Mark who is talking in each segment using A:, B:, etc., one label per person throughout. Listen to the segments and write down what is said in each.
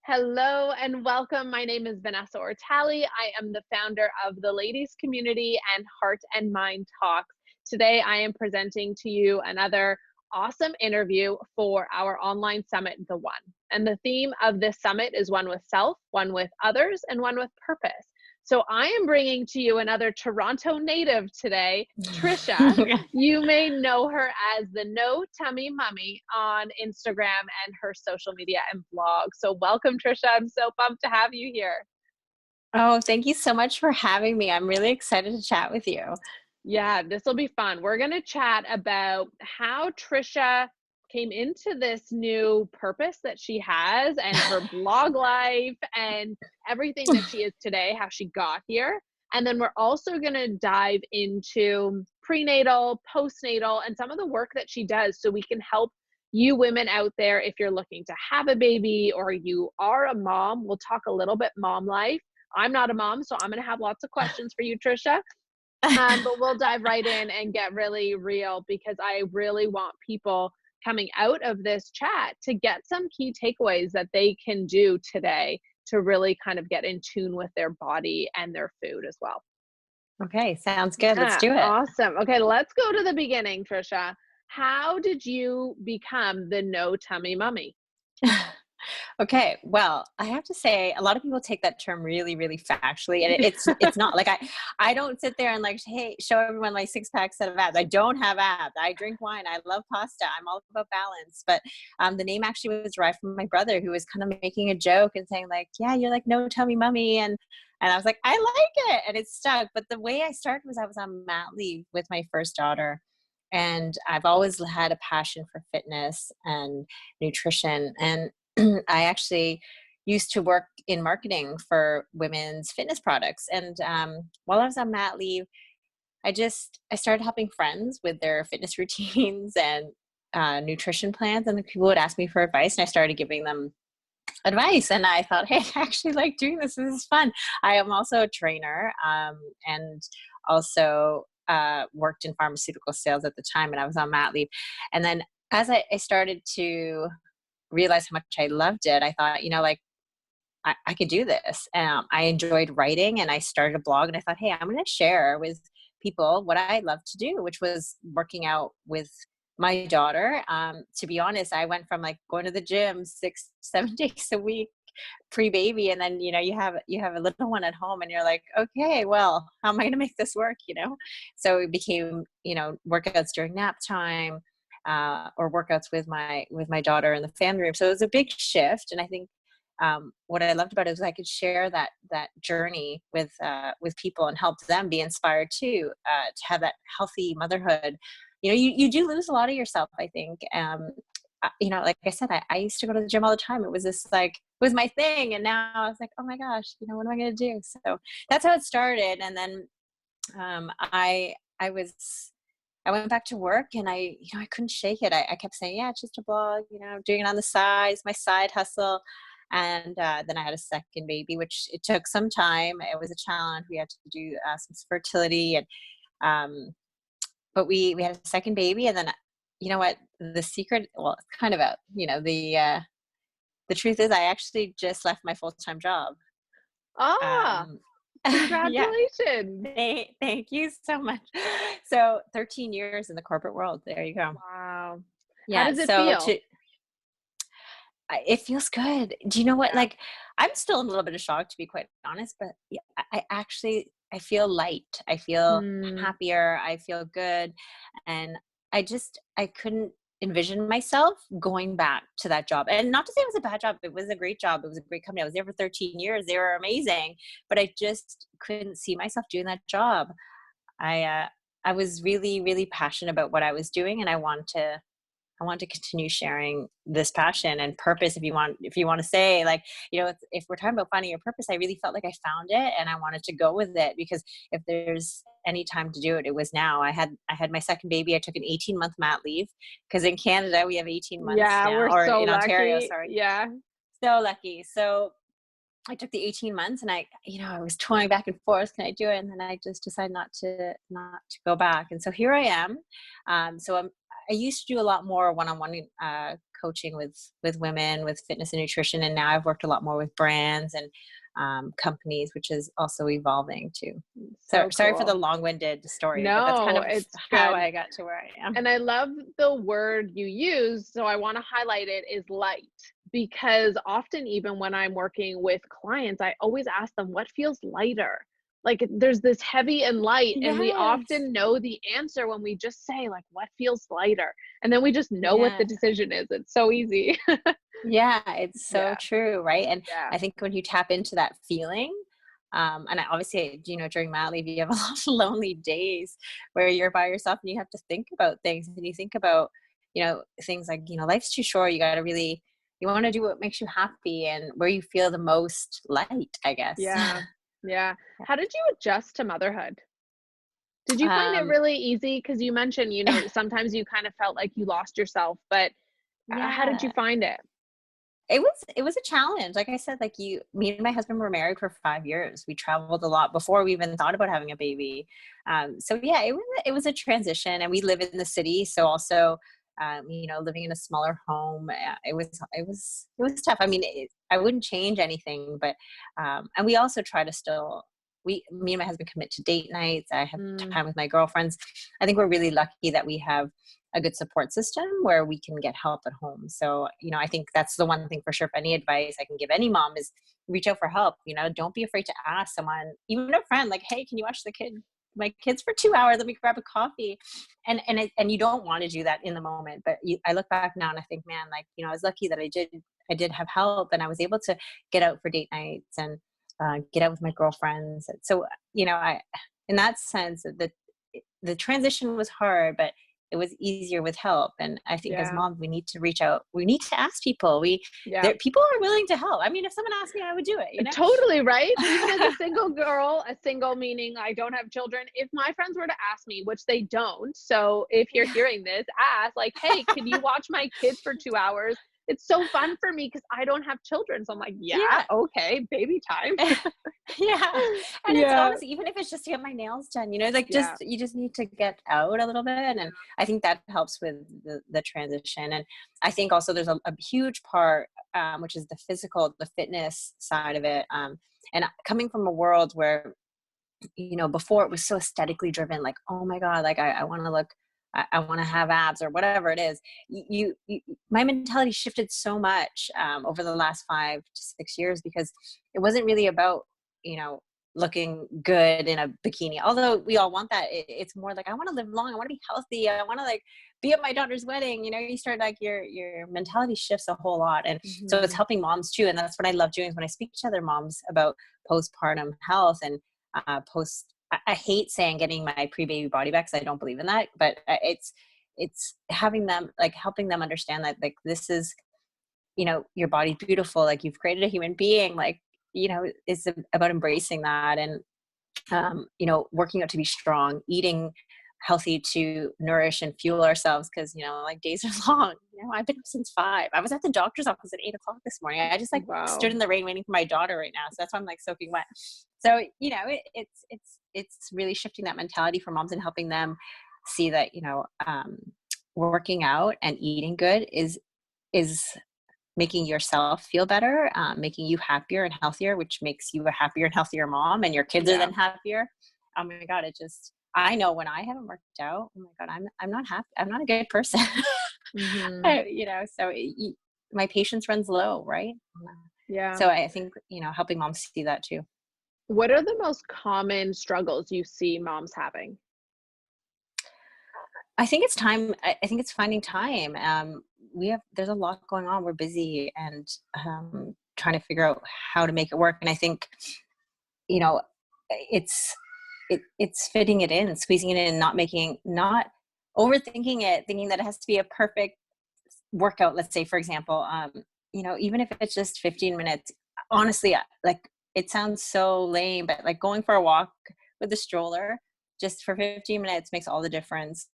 A: Hello and welcome. My name is Vanessa Ortali. I am the founder of the Ladies Community and Heart and Mind Talks. Today, I am presenting to you another awesome interview for our online summit, The One. And the theme of this summit is one with self, one with others, and one with purpose. So I am bringing to you another Toronto native today, Trisha. You may know her as the No Tummy Mummy on Instagram and her social media and blog. So welcome, Trisha. I'm so pumped to have you here.
B: Oh, thank you so much for having me. I'm really excited to chat with you.
A: Yeah, this will be fun. We're going to chat about how Trisha came into this new purpose that she has and her blog life and everything that she is today, how she got here. And then we're also going to dive into prenatal, postnatal, and some of the work that she does so we can help you women out there if you're looking to have a baby or you are a mom. We'll talk a little bit mom life. I'm not a mom, so I'm going to have lots of questions for you, Trisha. But we'll dive right in and get really real because I really want people coming out of this chat to get some key takeaways that they can do today to really kind of get in tune with their body and their food as well.
B: Okay, sounds good. Let's
A: Yeah,
B: do it.
A: awesome. Okay, let's go to the beginning, Trisha. How did you become the No Tummy Mummy?
B: Okay, well, I have to say a lot of people take that term really, really factually, and it's not like I don't sit there and like, hey, show everyone my 6-pack set of abs. I don't have abs. I drink wine. I love pasta. I'm all about balance. But the name actually was derived from my brother, who was kind of making a joke and saying like, yeah, you're like No Tummy Mummy, and I was like, I like it, and it stuck. But the way I started was I was on mat leave with my first daughter. And I've always had a passion for fitness and nutrition. And I actually used to work in marketing for women's fitness products. And while I was on mat leave, I started helping friends with their fitness routines and nutrition plans. And the people would ask me for advice, and I started giving them advice. And I thought, hey, I actually like doing this. This is fun. I am also a trainer and also worked in pharmaceutical sales at the time, and I was on mat leave. And then as I started to realize how much I loved it, I thought, like, I could do this. I enjoyed writing, and I started a blog, and I thought, hey, I'm going to share with people what I love to do, which was working out with my daughter. To be honest, I went from like going to the gym 6-7 days a week pre-baby, and then you have a little one at home, and you're like, okay, well, how am I going to make this work? So it became workouts during nap time, or workouts with my daughter in the family room. So it was a big shift, and I think what I loved about it was I could share that journey with people and help them be inspired too, to have that healthy motherhood. You do lose a lot of yourself, I think. Like I said, I used to go to the gym all the time. It was it was my thing. And now I was like, oh my gosh, what am I going to do? So that's how it started. And then I went back to work, and I couldn't shake it. I kept saying, yeah, it's just a blog, doing it on the side. It's my side hustle. And then I had a second baby, which it took some time. It was a challenge. We had to do some fertility, and but we had a second baby. And then, you know what, the secret, well, it's kind of out, the truth is I actually just left my full-time job.
A: Congratulations.
B: Yeah. Thank you so much. So 13 years in the corporate world. There you go.
A: Wow.
B: Yeah.
A: How does it feel?
B: It feels good. Do you know what?
A: Yeah.
B: Like, I'm still in a little bit of shock, to be quite honest, but yeah, I feel light. I feel happier. I feel good. And I couldn't envision myself going back to that job. And not to say it was a bad job. It was a great job. It was a great company. I was there for 13 years. They were amazing, but I just couldn't see myself doing that job. I was really, really passionate about what I was doing, and I want to continue sharing this passion and purpose. If you want to say, like, if we're talking about finding your purpose, I really felt like I found it, and I wanted to go with it, because if there's any time to do it, it was now. I had my second baby. I took an 18-month mat leave, because in Canada we have 18 months
A: Yeah,
B: now,
A: we're
B: or
A: so
B: in
A: lucky.
B: Ontario, sorry.
A: Yeah.
B: So lucky. So I took the 18 months, and I was toying back and forth. Can I do it? And then I just decided not to go back. And so here I am. I used to do a lot more one-on-one coaching with women with fitness and nutrition, and now I've worked a lot more with brands and companies, which is also evolving too. So
A: So
B: sorry for the
A: cool.
B: long-winded story, but that's kind
A: No,
B: of
A: it's
B: how
A: good.
B: I got to where I am.
A: And I love the word you use, so I wanna highlight it, is light, because often even when I'm working with clients, I always ask them, "What feels lighter?" Like, there's this heavy and light, and we
B: Yes.
A: often know the answer when we just say, like, "What feels lighter?" And then we just know what the
B: Yeah.
A: decision is. It's so easy.
B: Yeah, it's so
A: Yeah,
B: true, right? And
A: yeah.
B: I think when you tap into that feeling, and I obviously, during mat leave, you have a lot of lonely days where you're by yourself and you have to think about things, and you think about, things like, life's too short. You got to really, you want to do what makes you happy and where you feel the most light, I guess.
A: Yeah, yeah. How did you adjust to motherhood? Did you find it
B: um,
A: really easy? Because you mentioned, sometimes you kind of felt like you lost yourself, but, how did you
B: yeah.
A: find it?
B: It was a challenge. Like I said, like me and my husband were married for 5 years. We traveled a lot before we even thought about having a baby. So yeah, it was a transition, and we live in the city, so also, living in a smaller home, it was tough. I mean, I wouldn't change anything, but and we also try to still. Me and my husband commit to date nights. I have
A: Mm,
B: time with my girlfriends. I think we're really lucky that we have a good support system where we can get help at home. So, I think that's the one thing for sure. If any advice I can give any mom is reach out for help. Don't be afraid to ask someone, even a friend, like, hey, can you watch my kids for 2 hours? Let me grab a coffee. And you don't want to do that in the moment, but I look back now and I think, man, like, I was lucky that I did have help, and I was able to get out for date nights and get out with my girlfriends. So, in that sense, the transition was hard, but it was easier with help. And I think as
A: yeah,
B: moms, we need to reach out. We need to ask people.
A: yeah.
B: People are willing to help. I mean, if someone asked me, I would do it.
A: Totally, right? Even as a single girl, a single meaning I don't have children, if my friends were to ask me, which they don't, so if you're hearing this, ask like, "Hey, can you watch my kids for 2 hours?" It's so fun for me because I don't have children, so I'm like, "Yeah,
B: Yeah.
A: okay, baby time."
B: Yeah. And it's
A: Yeah,
B: honestly, even if it's just to get my nails done, like
A: yeah,
B: you just need to get out a little bit. And I think that helps with the transition. And I think also there's a huge part, which is the physical, the fitness side of it. And coming from a world where, before it was so aesthetically driven, like, oh my God, like I want to look, I want to have abs or whatever it is. My mentality shifted so much over the last 5 to 6 years, because it wasn't really about, you know, looking good in a bikini. Although we all want that. It's more like, I want to live long. I want to be healthy. I want to like be at my daughter's wedding. You start like your mentality shifts a whole lot. And so it's
A: mhm,
B: helping moms too. And that's what I love doing is when I speak to other moms about postpartum health and post. I hate saying getting my pre-baby body back because I don't believe in that, but it's having them, like, helping them understand that, like, this is, your body's beautiful, like, you've created a human being, like, it's about embracing that. And working out to be strong, eating healthy to nourish and fuel ourselves, because like, days are long. I've been up since 5. I was at the doctor's office at 8 o'clock this morning. I just like stood
A: wow.
B: in the rain waiting for my daughter right now, so that's why I'm like soaking wet. So it's really shifting that mentality for moms and helping them see that working out and eating good is making yourself feel better, making you happier and healthier, which makes you a happier and healthier mom, and your kids are
A: Yeah,
B: then happier. Oh my God, I know when I haven't worked out, oh my God, I'm not happy. I'm not a good person.
A: mhm,
B: So my patience runs low, right?
A: yeah.
B: So I think, helping moms see that too.
A: What are the most common struggles you see moms having?
B: I think it's time. I think it's finding time. There's a lot going on. We're busy and trying to figure out how to make it work. And I think, you know, it's it's fitting it in, squeezing it in, not overthinking it, thinking that it has to be a perfect workout. Let's say, for example, even if it's just 15 minutes, honestly, like, it sounds so lame, but like going for a walk with a stroller just for 15 minutes makes all the difference.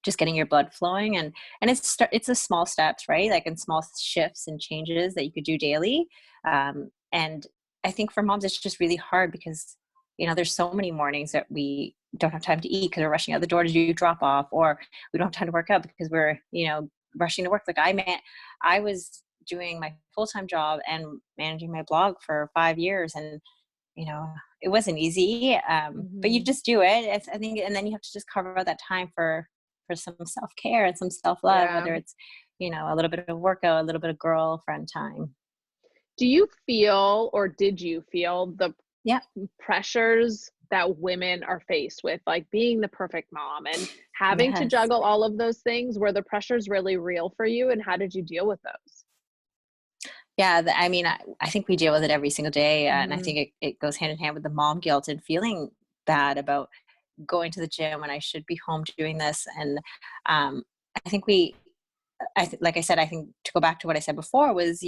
B: Just getting your blood flowing, and it's the small steps, right? Like, in small shifts and changes that you could do daily. And I think for moms, it's just really hard because, there's so many mornings that we don't have time to eat because we're rushing out the door to do drop off, or we don't have time to work out because we're, rushing to work. Like I was doing my full-time job and managing my blog for 5 years, and it wasn't easy. But you just do it. I think, and then you have to just carve out that time for some self-care and some self-love,
A: Yeah.
B: whether it's, a little bit of workout, a little bit of girlfriend time.
A: Do you feel, or did you feel the
B: Yeah.
A: pressures that women are faced with, like being the perfect mom and having to
B: Yes.
A: juggle all of those things? Were the pressures really real for you, and how did you deal with those?
B: Yeah. I think we deal with it every single day. And I
A: Mhm.
B: think it goes hand in hand with the mom guilt and feeling bad about going to the gym when I should be home doing this. And I think like I said, I think to go back to what I said before was,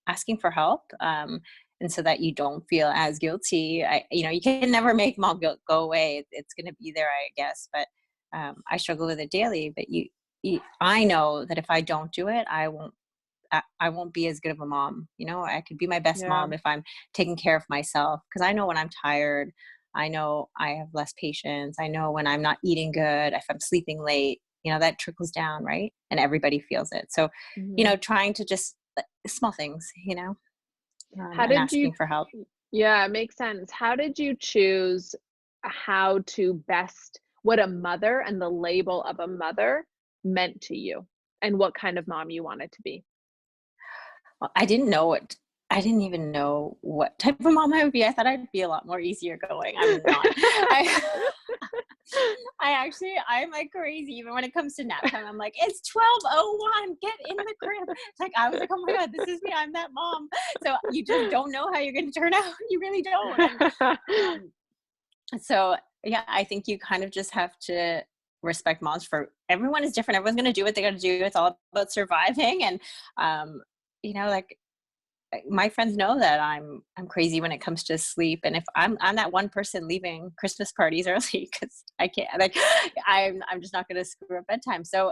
B: asking for help. And so that you don't feel as guilty. You can never make mom guilt go away. It's going to be there, I guess. But I struggle with it daily. But I know that if I don't do it, I won't be as good of a mom. I could be my best
A: Yeah.
B: mom if I'm taking care of myself, because I know when I'm tired, I know I have less patience. I know when I'm not eating good, if I'm sleeping late, that trickles down, right? And everybody feels it. So,
A: Mhm.
B: trying to just small things,
A: How
B: and
A: did you
B: asking for help.
A: Yeah, it makes sense. How did you choose how to best what a mother and the label of a mother meant to you, and what kind of mom you wanted to be?
B: Well, I didn't even know what type of mom I would be. I thought I'd be a lot more easier going. I'm not. I'm like crazy. Even when it comes to nap time, I'm like, it's 12:01. Get in the crib. It's like, I was like, oh my God, this is me. I'm that mom. So you just don't know how you're going to turn out. You really don't. So yeah, I think you kind of just have to respect moms. For everyone is different. Everyone's going to do what they got to do. It's all about surviving. And, like, my friends know that I'm crazy when it comes to sleep, and if I'm that one person leaving Christmas parties early because I can't, like, I'm just not going to screw up bedtime. So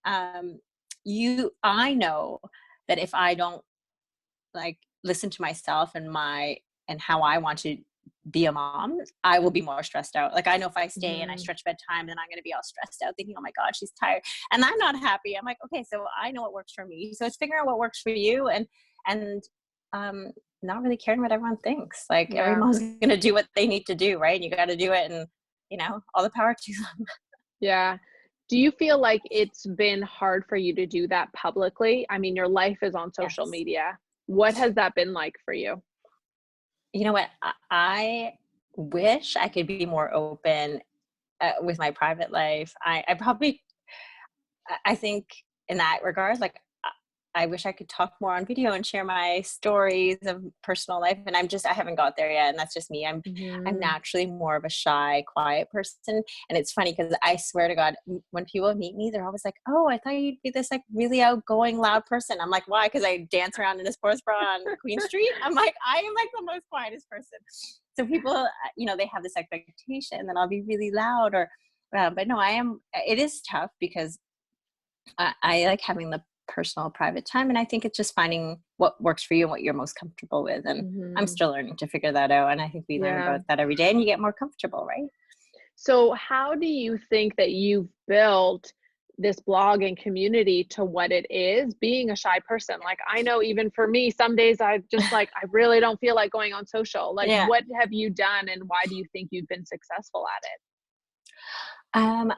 B: um, I know that if I don't like listen to myself and how I want to be a mom, I will be more stressed out. Like, I know if I stay and I
A: Mhm.
B: stretch bedtime, then I'm going to be all stressed out thinking, oh my God, she's tired. And I'm not happy. I'm like, okay, so I know what works for me. So it's figuring out what works for you, and um, not really caring what everyone thinks. Like, every
A: Yeah.
B: mom's going to do what they need to do, right? And you got to do it. And, all the power to them.
A: Yeah. Do you feel like it's been hard for you to do that publicly? I mean, your life is on social
B: Yes.
A: media. What has that been like for you?
B: You know what? I wish I could be more open with my private life. I probably, I think in that regard, like, I wish I could talk more on video and share my stories of personal life. And I haven't got there yet. And that's just me. I'm
A: Mhm.
B: naturally more of a shy, quiet person. And it's funny because I swear to God, when people meet me, they're always like, oh, I thought you'd be this like really outgoing, loud person. I'm like, why? Because I dance around in a sports bra on Queen Street. I'm like, I am like the most quietest person. So people, they have this expectation that I'll be really loud but no, it is tough because I like having the personal private time, and I think it's just finding what works for you and what you're most comfortable with. And I'm
A: Mhm.
B: still learning to figure that out, and I think we learn
A: Yeah.
B: about that every day, and you get more comfortable, right?
A: So, how do you think that you've built this blog and community to what it is, being a shy person? Like, I know even for me, some days I just like, I really don't feel like going on social. Like,
B: Yeah.
A: what have you done, and why do you think you've been successful at it?
B: um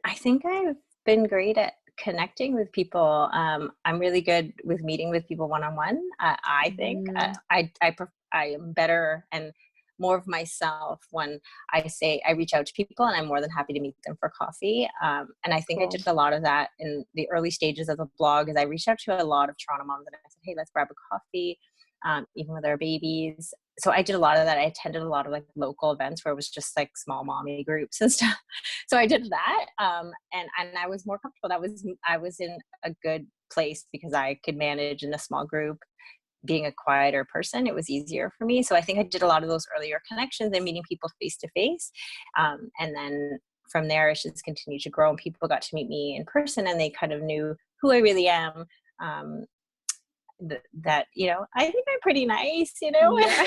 B: I think I've been great at connecting with people. I'm really good with meeting with people one-on-one. I think
A: Mhm.
B: I am better and more of myself when I reach out to people, and I'm more than happy to meet them for coffee. And I think I did
A: Cool.
B: a lot of that in the early stages of the blog. Is I reached out to a lot of Toronto moms and I said, hey, let's grab a coffee, even with our babies. So I did a lot of that. I attended a lot of like local events where it was just like small mommy groups and stuff. So I did that, and I was more comfortable. I was in a good place because I could manage in a small group. Being a quieter person, it was easier for me. So I think I did a lot of those earlier connections and meeting people face to face, and then from there it just continued to grow. And people got to meet me in person, and they kind of knew who I really am. Um, that, you know, I think I'm pretty nice, you know?
A: Yeah.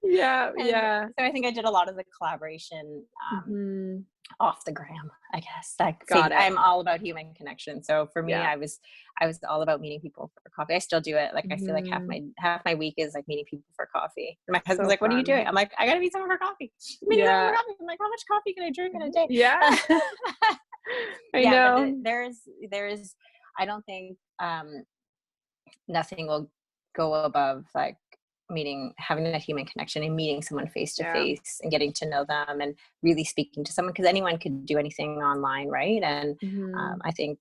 A: Yeah,
B: And
A: yeah.
B: so I think I did a lot of the collaboration
A: Mhm.
B: off the gram, I guess. Like
A: Got it.
B: I'm all about human connection. So for me,
A: Yeah.
B: I was all about meeting people for coffee. I still do it. Like I feel like
A: Mhm.
B: half my week is like meeting people for coffee. And my husband's
A: So
B: like, "What are you
A: fun.
B: doing?" I'm like, "I gotta meet someone for coffee." Meeting someone
A: Yeah.
B: for coffee. I'm like, "How much coffee can I drink in a day?"
A: Yeah. I
B: Yeah, but
A: know.
B: there's I don't think nothing will go above like having that human connection and meeting someone face to
A: Yeah.
B: face and getting to know them and really speaking to someone, because anyone could do anything online, right? And
A: Mhm.
B: I think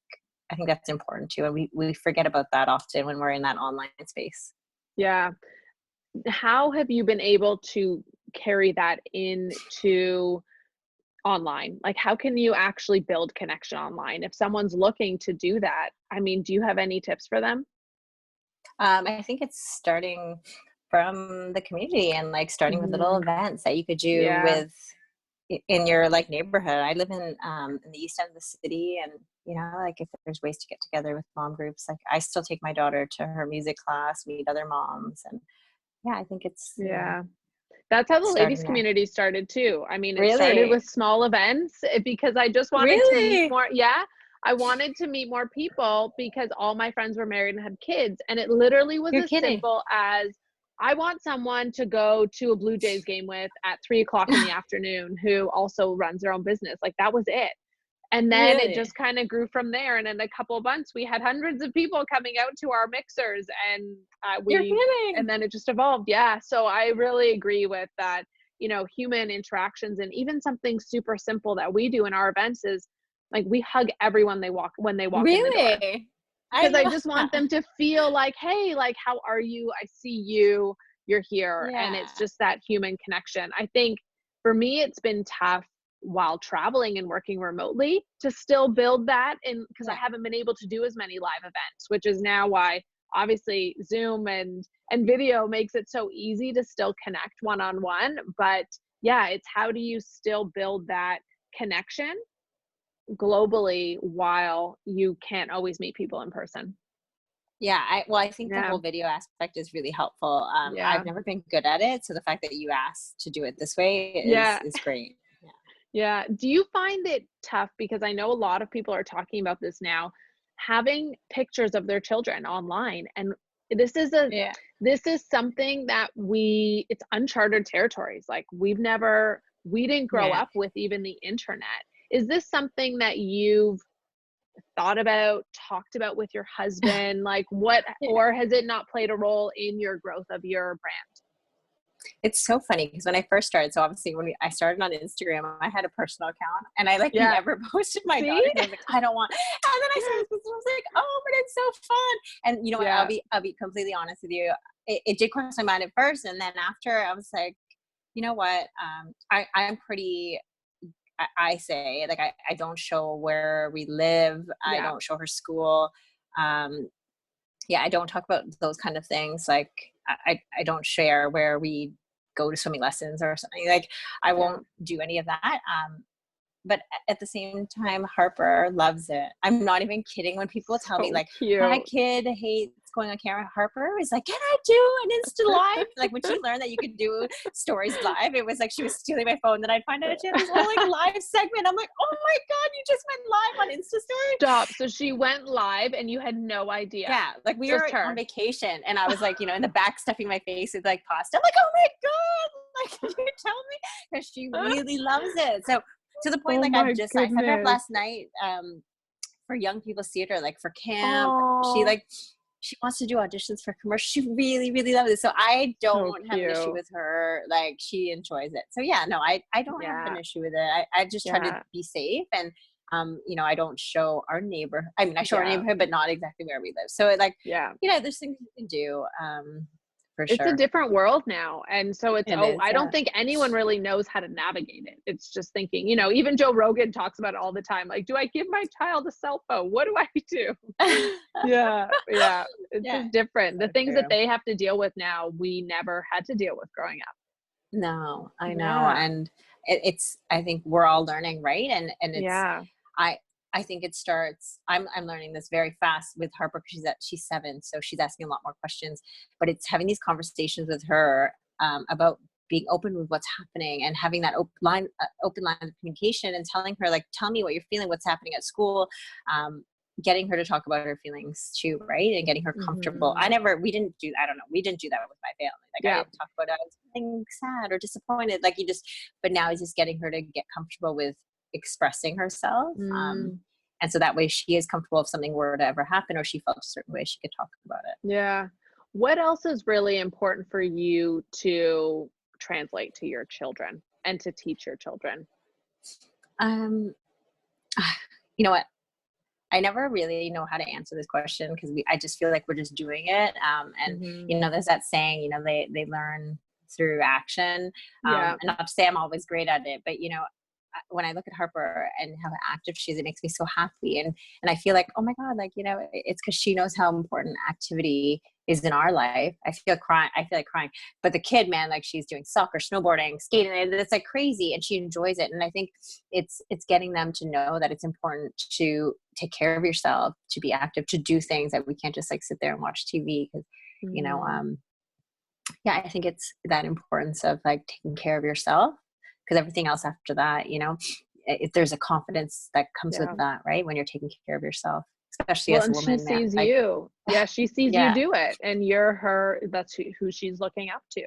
B: that's important too, and we forget about that often when we're in that online space.
A: Yeah. How have you been able to carry that into online? Like, how can you actually build connection online? If someone's looking to do that, I mean, do you have any tips for them?
B: I think it's starting from the community and like starting with little
A: Mhm.
B: events that you could do
A: Yeah.
B: with in your like neighborhood. I live in the east end of the city, and you know, like if there's ways to get together with mom groups, like I still take my daughter to her music class, meet other moms, and yeah, I think it's, you know,
A: Yeah. That's how the ladies
B: starting there.
A: community started too. I mean, it started
B: Really,
A: with small events because I just wanted to meet
B: really,
A: more, yeah, I wanted to meet more people because all my friends were married and had kids, and it literally was
B: you're
A: as
B: kidding.
A: simple as, I want someone to go to a Blue Jays game with at 3 o'clock in the afternoon who also runs their own business. Like, that was it. And then it
B: Really,
A: just kind of grew from there, and in a couple of months, we had hundreds of people coming out to our mixers, and,
B: you're
A: we and
B: kidding.
A: then it just evolved, yeah, so I really agree with that, human interactions, and even something super simple that we do in our events is, like, we hug everyone when they walk in the door,
B: Really, I
A: because I
B: love
A: just want
B: that.
A: them to feel like, "Hey, like, how are you? I see you. You're here." And it's
B: Yeah,
A: just that human connection. I think for me, it's been tough while traveling and working remotely to still build that, and because I
B: yeah.
A: haven't been able to do as many live events, which is now why obviously Zoom and video makes it so easy to still connect one on one. But yeah, it's how do you still build that connection globally while you can't always meet people in person?
B: Yeah, I think the
A: Yeah.
B: whole video aspect is really helpful.
A: Yeah.
B: I've never been good at it, so the fact that you asked to do it this way
A: Yeah.
B: is great. Yeah.
A: Yeah. Do you find it tough, because I know a lot of people are talking about this now, having pictures of their children online, and this is a
B: Yeah.
A: this is something that it's uncharted territories. Like, we didn't grow
B: Yeah.
A: up with even the internet. Is this something that you've thought about, talked about with your husband? Like, what,
B: Yeah.
A: or has it not played a role in your growth of your brand?
B: It's so funny because when I first started, so obviously I started on Instagram, I had a personal account and I like
A: Yeah.
B: never posted my
A: See?
B: daughter because I was like, I don't want. And then I started this, and I was like, oh, but it's so fun. And you know what?
A: Yeah.
B: I'll be completely honest with you. It did cross my mind at first, and then after I was like, you know what? I'm pretty. I say like I don't show where we live. I
A: Yeah.
B: don't show her school. Um, yeah, I don't talk about those kind of things. Like I don't share where we go to swimming lessons or something. Like I
A: Yeah.
B: won't do any of that. But at the same time, Harper loves it. I'm not even kidding when people tell me
A: So
B: like my
A: cute.
B: kid hates going on camera. Harper is like, can I do an Insta live? Like when she learned that you could do stories live, it was like she was stealing my phone. Then I'd find out she had this whole like live segment. I'm like, oh my god, you just went live on Insta story.
A: Stop. So she went live and you had no idea.
B: Yeah, like we
A: Just
B: were on
A: her.
B: vacation, and I was like, you know, in the back stuffing my face with like pasta. I'm like, oh my god, like can you tell me? Because she really loves it. So to the point,
A: Oh
B: like
A: my
B: I set her up
A: goodness.
B: last night for young people's theater, like for camp. She
A: Oh,
B: like she wants to do auditions for commercials. She really, really loves it. So I
A: so
B: don't have an issue
A: cute.
B: with her. Like she enjoys it. So yeah, no, I don't have an
A: Yeah.
B: issue with it. I just try to
A: Yeah.
B: be safe and you know, I don't show our neighbor. I mean, I show our
A: Yeah.
B: neighborhood, but not exactly where we live. So it like,
A: Yeah.
B: you know, there's things you can do for
A: It's a
B: sure.
A: different world now. And so
B: It is,
A: I don't
B: yeah.
A: think anyone really knows how to navigate it. It's just thinking, even Joe Rogan talks about it all the time. Like, do I give my child a cell phone? What do I do? Yeah. Yeah. It's
B: Yeah,
A: just different. The
B: so
A: things that
B: true.
A: they have to deal with now, we never had to deal with growing up.
B: No, I know.
A: Yeah.
B: And it's, I think we're all learning, right? And it's,
A: Yeah.
B: I, I think it starts, I'm learning this very fast with Harper because she's 7. So she's asking a lot more questions, but it's having these conversations with her about being open with what's happening and having that open line of communication and telling her, like, tell me what you're feeling, what's happening at school. Getting her to talk about her feelings too, right? And getting her comfortable. We didn't do that with my family. Like, I didn't talk about I was feeling sad or disappointed. Like, but now it's just getting her to get comfortable with expressing herself. And so that way she is comfortable if something were to ever happen or she felt a certain way, she could talk about it.
A: Yeah. What else is really important for you to translate to your children and to teach your children?
B: You know what? I never really know how to answer this question because I just feel like we're just doing it. And there's that saying, they learn through action. And not to say I'm always great at it, but when I look at Harper and how active she is, it makes me so happy. And I feel like, oh my God, like, it's because she knows how important activity is in our life. I feel like crying, but the kid, man, like, she's doing soccer, snowboarding, skating, and it's like crazy, and she enjoys it. And I think it's getting them to know that it's important to take care of yourself, to be active, to do things, that we can't just like sit there and watch TV because, I think it's that importance of like taking care of yourself, because everything else after that, if there's a confidence that comes with that, right? When you're taking care of yourself, especially as a woman.
A: She sees you. She sees you do it, and you're her. That's who she's looking up to.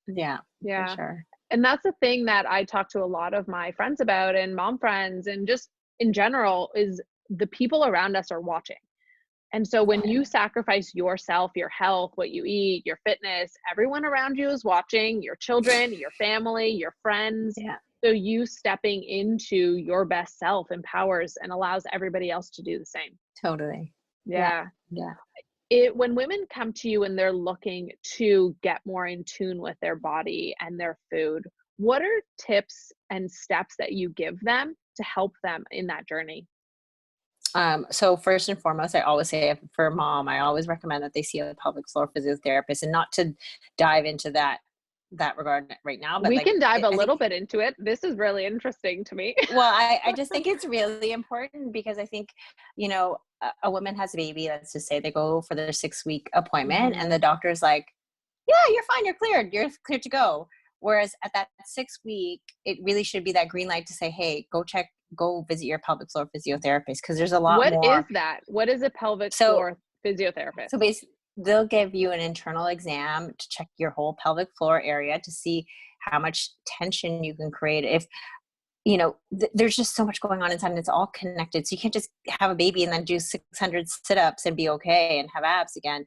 B: Yeah. For sure.
A: And that's the thing that I talk to a lot of my friends about, and mom friends, and just in general, is the people around us are watching. And so when you sacrifice yourself, your health, what you eat, your fitness, everyone around you is watching, your children, your family, your friends.
B: Yeah.
A: So you stepping into your best self empowers and allows everybody else to do the same.
B: Totally.
A: Yeah. When women come to you and they're looking to get more in tune with their body and their food, what are tips and steps that you give them to help them in that journey?
B: So first and foremost, I always say for mom, I always recommend that they see a pelvic floor physiotherapist, and not to dive into that regard right now, but
A: we can dive a little bit into it. This is really interesting to me.
B: Well, I just think it's really important because I think, a woman has a baby, let's just say they go for their 6-week appointment and the doctor's like, yeah, you're fine. You're cleared to go. Whereas at that 6th week, it really should be that green light to say, hey, go visit your pelvic floor physiotherapist. Cause there's a lot more.
A: What is that? What is a pelvic floor physiotherapist?
B: So basically, they'll give you an internal exam to check your whole pelvic floor area to see how much tension you can create. If, there's just so much going on inside and it's all connected. So you can't just have a baby and then do 600 sit-ups and be okay and have abs again.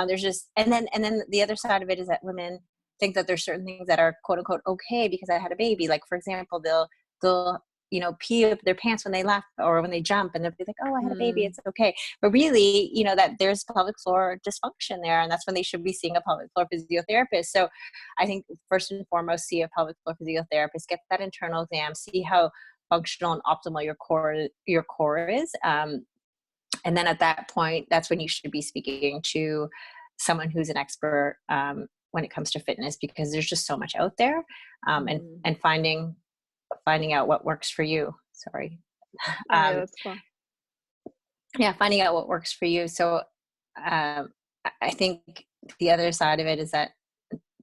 B: There's just, and then the other side of it is that women think that there's certain things that are quote unquote okay because I had a baby. Like, for example, they'll pee up their pants when they laugh or when they jump, and they'll be like, oh, I had a baby, it's okay. But really, that there's pelvic floor dysfunction there, and that's when they should be seeing a pelvic floor physiotherapist. So I think first and foremost, see a pelvic floor physiotherapist, get that internal exam, see how functional and optimal your core is. And then at that point, that's when you should be speaking to someone who's an expert when it comes to fitness, because there's just so much out there, and finding out what works for you. Sorry.
A: That's fun.
B: Yeah, finding out what works for you. So I think the other side of it is that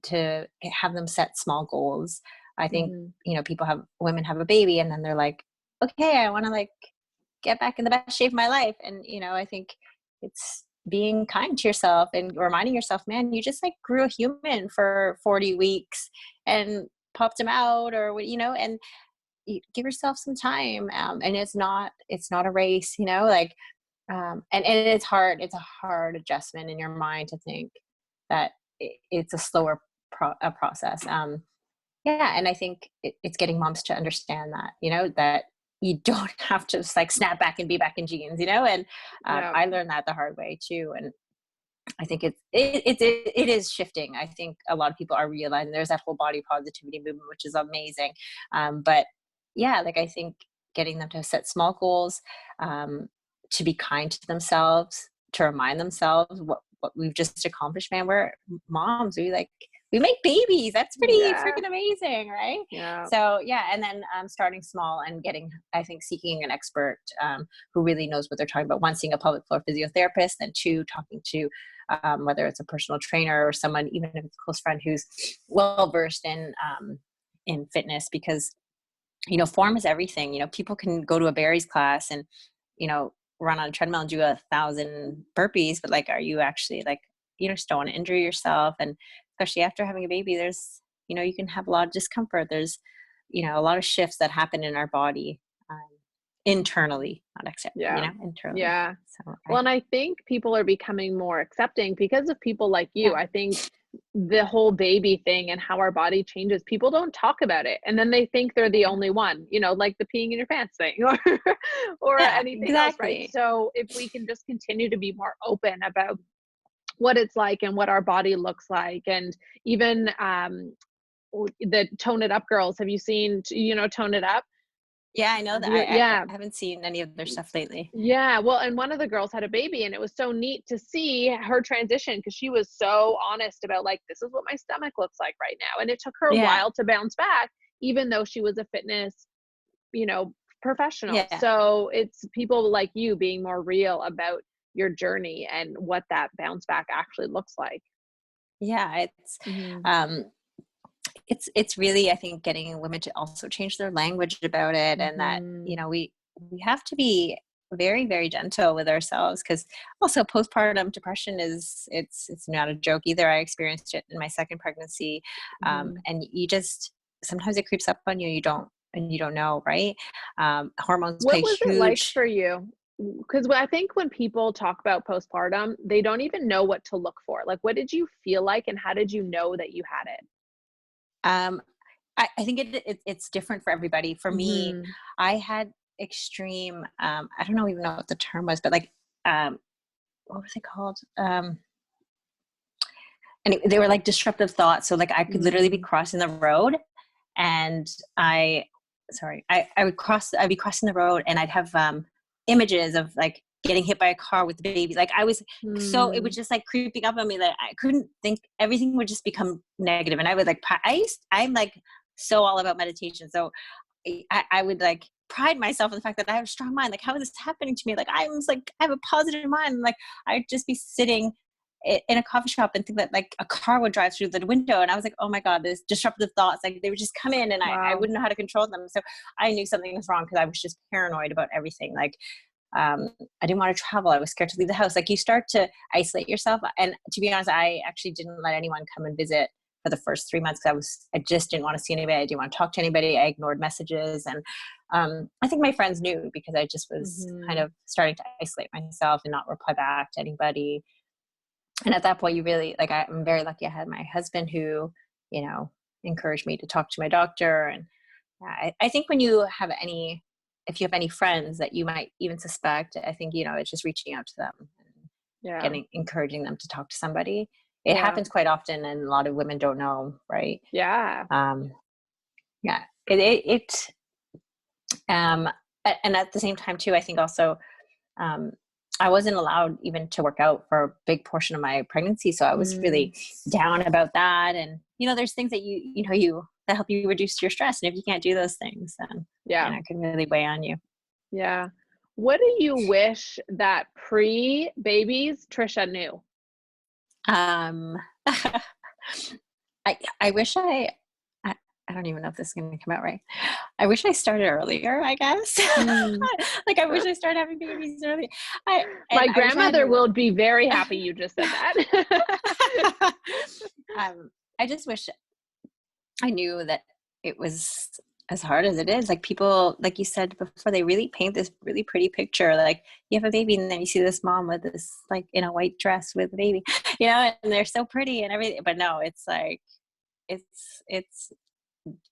B: to have them set small goals. I think, women have a baby and then they're like, okay, I want to like get back in the best shape of my life. And, I think it's being kind to yourself and reminding yourself, man, you just like grew a human for 40 weeks and popped him out, or, and you give yourself some time. And it's not a race, and it's hard. It's a hard adjustment in your mind to think that it's a slower process. And I think it's getting moms to understand that, that you don't have to just like snap back and be back in jeans, and I learned that the hard way too. And I think it is shifting. I think a lot of people are realizing there's that whole body positivity movement, which is amazing. But yeah, like I think getting them to set small goals, to be kind to themselves, to remind themselves what we've just accomplished, man. We're moms. We like we make babies. That's pretty
A: Yeah.
B: freaking amazing, right?
A: Yeah.
B: So yeah, and then starting small and seeking an expert who really knows what they're talking about. One, seeing a pelvic floor physiotherapist, and two, talking to whether it's a personal trainer or someone, even if it's a close friend who's well versed in fitness, because form is everything. People can go to a Barry's class and run on a treadmill and do 1,000 burpees, but like, are you actually like, you just don't want to injure yourself. And especially after having a baby, there's, you can have a lot of discomfort. There's, a lot of shifts that happen in our body internally, not externally,
A: Yeah.
B: internally.
A: Yeah.
B: So,
A: Well, and I think people are becoming more accepting because of people like you.
B: yeah.
A: I think the whole baby thing and how our body changes, people don't talk about it. And then they think they're the only one, like the peeing in your pants thing or
B: Yeah,
A: anything else, right?
B: exactly.
A: So if we can just continue to be more open about what it's like and what our body looks like, and even the Tone It Up girls, have you seen, Tone It Up?
B: Yeah, I know that.
A: Yeah.
B: I haven't seen any of their stuff lately.
A: Yeah, well, and one of the girls had a baby, and it was so neat to see her transition because she was so honest about, like, this is what my stomach looks like right now. And it took her a
B: Yeah.
A: while to bounce back, even though she was a fitness, professional.
B: Yeah.
A: So it's people like you being more real about your journey and what that bounce back actually looks like.
B: Yeah. Um, it's really, I think, getting women to also change their language about it, and that,
A: Mhm.
B: we have to be very, very gentle with ourselves, because also postpartum depression it's not a joke either. I experienced it in my second pregnancy.
A: Mhm.
B: And you just, sometimes it creeps up on you. You don't know, right? Hormones
A: What
B: play
A: was it like
B: huge.
A: for you? Because I think when people talk about postpartum, they don't even know what to look for. Like, what did you feel like, and how did you know that you had it?
B: Um, I think it's different for everybody. For me,
A: Mhm.
B: I had extreme, I don't know even know what the term was, but like, what was it called? And they were like disruptive thoughts. So like I could literally be
A: Mm.
B: crossing the road, and I'd be crossing the road, and I'd have images of like getting hit by a car with the baby. Like so it was
A: Mm.
B: just like creeping up on me that I couldn't think. Everything would just become negative. And I would like, I'm like so all about meditation. So I would like pride myself in the fact that I have a strong mind. Like, how is this happening to me? Like, I was like, I have a positive mind. And like, I'd just be sitting in a coffee shop and think that like a car would drive through the window. And I was like, oh my God, there's disruptive thoughts. Like, they would just come in, and I
A: Wow.
B: wouldn't know how to control them. So I knew something was wrong because I was just paranoid about everything. Like, I didn't want to travel. I was scared to leave the house. Like, you start to isolate yourself. And to be honest, I actually didn't let anyone come and visit for the first 3 months. I just didn't want to see anybody. I didn't want to talk to anybody. I ignored messages. And I think my friends knew, because I just was kind
A: Mhm.
B: of starting to isolate myself and not reply back to anybody. And at that point, you really, like, I'm very lucky I had my husband who, encouraged me to talk to my doctor. And I think if you have any friends that you might even suspect, I think, it's just reaching out to them
A: Yeah.
B: and encouraging them to talk to somebody. It
A: Yeah.
B: happens quite often, and a lot of women don't know, right?
A: Yeah.
B: Um, yeah, um, and at the same time too, I think also, um, I wasn't allowed even to work out for a big portion of my pregnancy. So I was
A: Mm.
B: really down about that. And, there's things that that help you reduce your stress. And if you can't do those things, then,
A: Yeah.
B: it can really weigh on you.
A: Yeah. What do you wish that pre-babies Trisha knew?
B: Um, I wish I, I don't even know if this is going to come out right. I wish I started earlier, I guess.
A: Mm.
B: Like, I wish I started having babies early.
A: My
B: I wish I had
A: grandmother
B: more.
A: will be very happy you just said that.
B: I just wish I knew that it was as hard as it is. Like, people, like you said before, they really paint this really pretty picture. Like, you have a baby, and then you see this mom with this, like, in a white dress with a baby, and they're so pretty and everything. But no, it's like, it's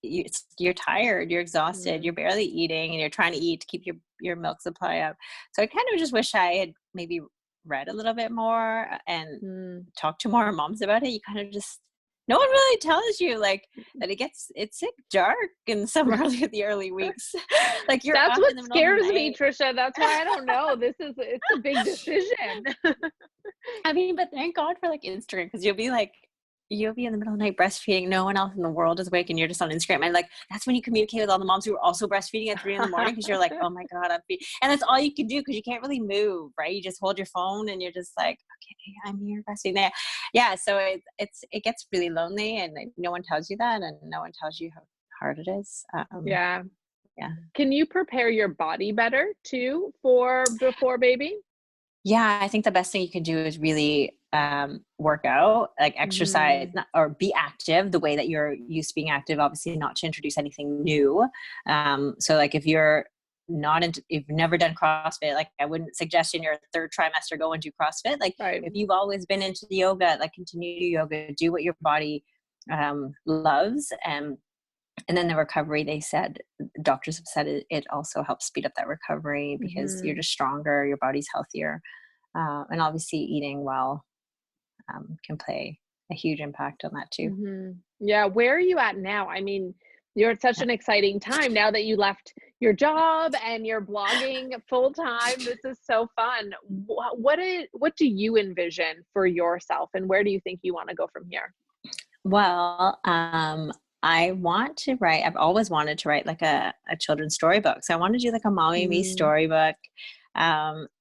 B: you're tired, you're exhausted,
A: Mm.
B: you're barely eating, and you're trying to eat to keep your milk supply up. So I kind of just wish I had maybe read a little bit more and
A: Mm.
B: talked to more moms about it. You kind of just, no one really tells you, like, that it's dark in some the early weeks. Like, you're
A: That's
B: up
A: what
B: in the middle of the
A: scares me,
B: night.
A: Trisha. That's why I don't know. It's a big decision.
B: I mean, but thank God for like Instagram, because you'll be like you'll be in the middle of the night breastfeeding. No one else in the world is awake and you're just on Instagram. And like, that's when you communicate with all the moms who are also breastfeeding at 3 in the morning. Cause you're like, oh my God, and that's all you can do. Cause you can't really move, right? You just hold your phone and you're just like, okay, I'm here breastfeeding there. Yeah. So it gets really lonely and no one tells you that. And no one tells you how hard it is.
A: Yeah.
B: Yeah.
A: Can you prepare your body better too for before baby?
B: Yeah, I think the best thing you can do is really work out, like exercise,
A: Mhm.
B: or be active the way that you're used to being active, obviously not to introduce anything new. So like if you're not into, if you've never done CrossFit, like I wouldn't suggest in your third trimester go and do CrossFit. Like
A: Right.
B: if you've always been into the yoga, like continue to do yoga, do what your body loves. And then the recovery, they said, doctors have said it also helps speed up that recovery because you're
A: Mhm.
B: just stronger, your body's healthier. And obviously eating well can play a huge impact on that too.
A: Yeah, where are you at now? I mean, you're at such
B: Yeah.
A: an exciting time now that you left your job and you're blogging full time. This is so fun. What do you envision for yourself, and where do you think you want to go from here?
B: Well, I want to write, I've always wanted to write like a children's storybook. So I want to do like a mommy me
A: Mm,
B: storybook,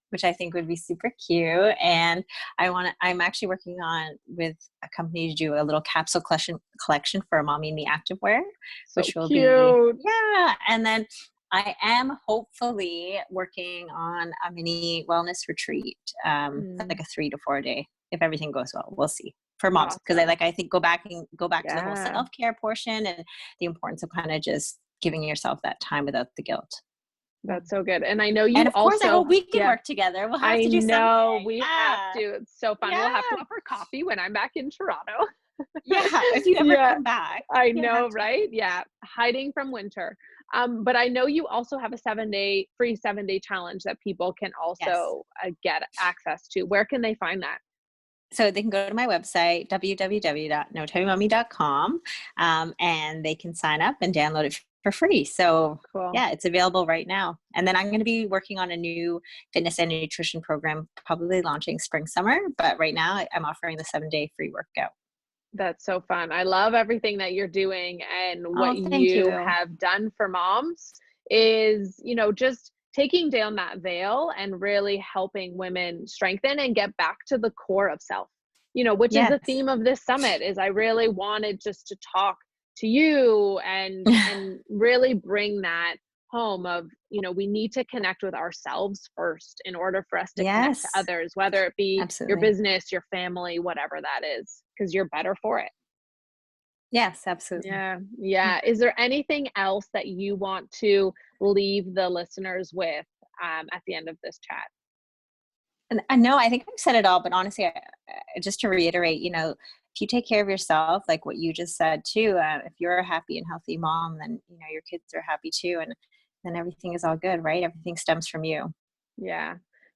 B: which I think would be super cute. And I'm actually working on with a company to do a little capsule collection for mommy me activewear,
A: so
B: which will be,
A: cute.
B: yeah. And then I am hopefully working on a mini wellness retreat,
A: Mm,
B: like a 3 to 4 day, if everything goes well. We'll see, for moms, because
A: awesome.
B: I think go back to the whole
A: Yeah.
B: self-care portion and the importance of kind of just giving yourself that time without the guilt. Yeah.
A: That's so good. And I know
B: And
A: you
B: of course, I
A: also,
B: hope we can
A: yeah,
B: work together. We'll have
A: I
B: to do something.
A: know we have
B: Yeah.
A: to. It's so fun. We'll
B: Yeah.
A: have to go for coffee when I'm back in Toronto.
B: Yeah. If you ever
A: Yeah,
B: come back,
A: I
B: you're gonna have
A: know,
B: to.
A: right? Yeah, hiding from winter. But I know you also have a 7-day free 7-day challenge that people can
B: Yes.
A: also get access to. Where can they find that?
B: So they can go to my website, www.notimymummy.com, and they can sign up and download it for free. So
A: Cool.
B: yeah, it's available right now. And then I'm going to be working on a new fitness and nutrition program, probably launching spring, summer. But right now I'm offering the 7-day free workout.
A: That's so fun. I love everything that you're doing, and what
B: Oh, thank
A: you
B: you.
A: have done for moms is, just taking down that veil and really helping women strengthen and get back to the core of self. Which is the
B: Yes.
A: theme of this summit is I really wanted just to talk to you and really bring that home of, we need to connect with ourselves first in order for us to connect to
B: Yes,
A: others, whether it be your
B: absolutely.
A: business, your family, whatever that is, because you're better for it.
B: Yes, absolutely.
A: Yeah. Yeah. Is there anything else that you want to leave the listeners with at the end of this chat?
B: And I know, I think I've said it all, but honestly, just to reiterate, if you take care of yourself, like what you just said too, if you're a happy and healthy mom, then, your kids are happy too. And then everything is all good, right? Everything stems from you.
A: Yeah.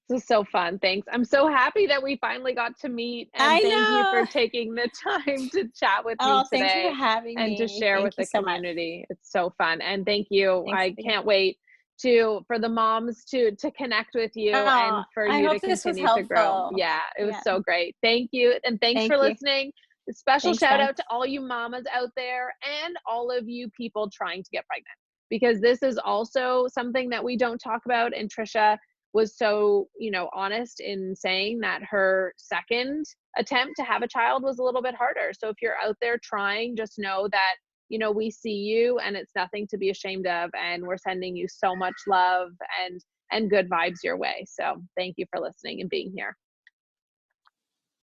A: This is so fun. Thanks. I'm so happy that we finally got to meet, and
B: I
A: thank you for
B: know.
A: taking the time to chat with me
B: Oh, thanks for
A: today
B: having
A: and to
B: me.
A: share with
B: Thank you
A: the
B: so much.
A: community. It's so fun. And thank you.
B: Thanks
A: I
B: again.
A: can't wait for the moms to connect with you
B: Oh,
A: and for
B: I
A: you to
B: hope this was
A: continue to grow.
B: helpful.
A: Yeah, it was
B: Yeah.
A: so great. Thank you. And thanks for
B: Thank you.
A: listening. A special
B: Thanks,
A: shout
B: guys.
A: out to all you mamas out there and all of you people trying to get pregnant, because this is also something that we don't talk about. And Trisha was so, honest in saying that her second attempt to have a child was a little bit harder. So if you're out there trying, just know that, we see you and it's nothing to be ashamed of. And we're sending you so much love and good vibes your way. So thank you for listening and being here.